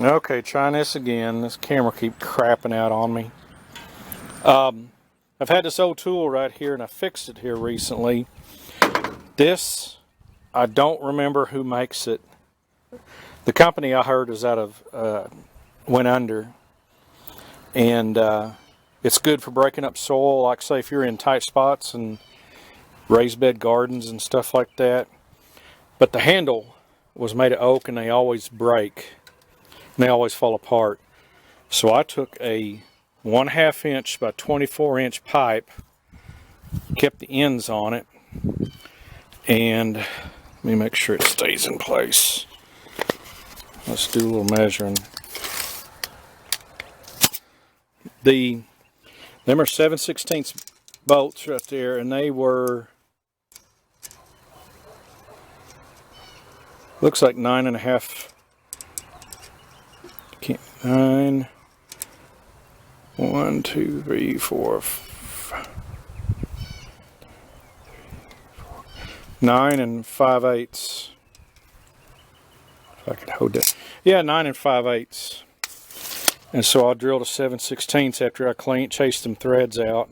Okay, trying this again. This camera keeps crapping out on me. I've had this old tool right here and I fixed it here recently. This, I don't remember who makes it. The company I heard is out of, went under. And it's good for breaking up soil, like say if you're in tight spots and raised bed gardens and stuff like that. But the handle was made of oak and they always break. And they always fall apart. So I took a 1/2 inch by 24 inch pipe, kept the ends on it, and let me make sure it stays in place. Let's do a little measuring. Them are 7/16 bolts right there, and they were, looks like 9.5. 9, 1, 2, 3, 4, 9 and 5/8. If I could hold that. Yeah, 9 and 5/8. And so I drilled a 7/16 after I chased them threads out,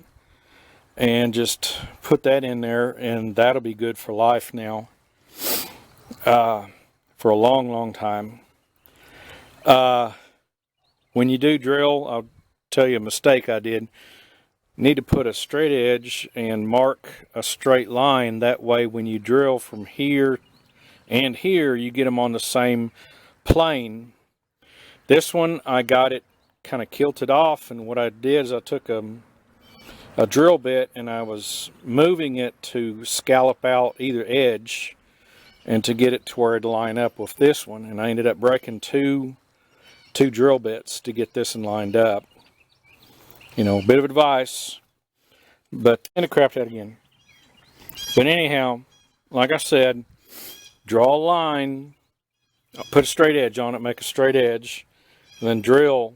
and just put that in there, and that'll be good for life now. For a long, long time. When you do drill, I'll tell you a mistake I did. Need to put a straight edge and mark a straight line. That way when you drill from here and here, you get them on the same plane. This one, I got it kind of kilted off, and what I did is I took a drill bit and I was moving it to scallop out either edge and to get it to where it'd line up with this one. And I ended up breaking two drill bits to get this one lined up. You know, a bit of advice, but and it crapped out again. But anyhow, like I said, draw a line, put a straight edge on it, make a straight edge, and then drill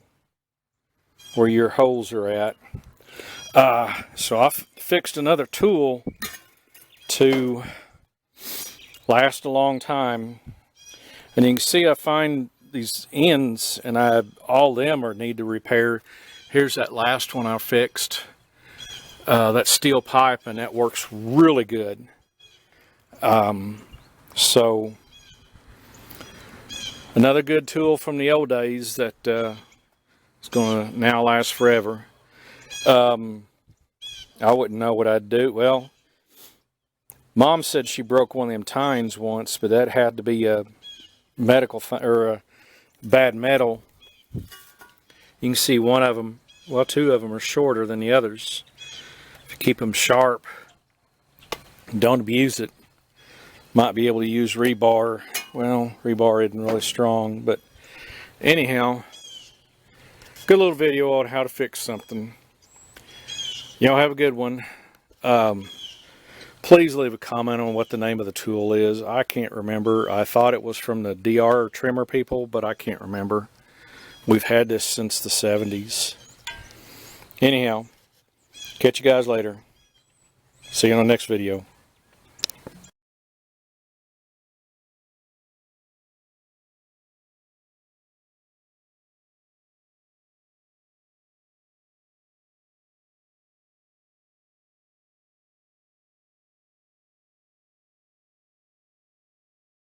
where your holes are at. So I fixed another tool to last a long time, and you can see I find these ends, and all them need to repair. Here's that last one I fixed, that steel pipe, and that works really good. So another good tool from the old days that is going to now last forever. I wouldn't know what I'd do. Well, Mom said she broke one of them tines once, but that had to be a medical or a bad metal. You can see one of them, well, two of them are shorter than the others. If you keep them sharp, don't abuse it. Might be able to use rebar. Well, rebar isn't really strong, but anyhow, good little video on how to fix something. Y'all have a good one. Please leave a comment on what the name of the tool is. I can't remember. I thought it was from the DR trimmer people, but I can't remember. We've had this since the 70s. Anyhow, catch you guys later. See you on the next video.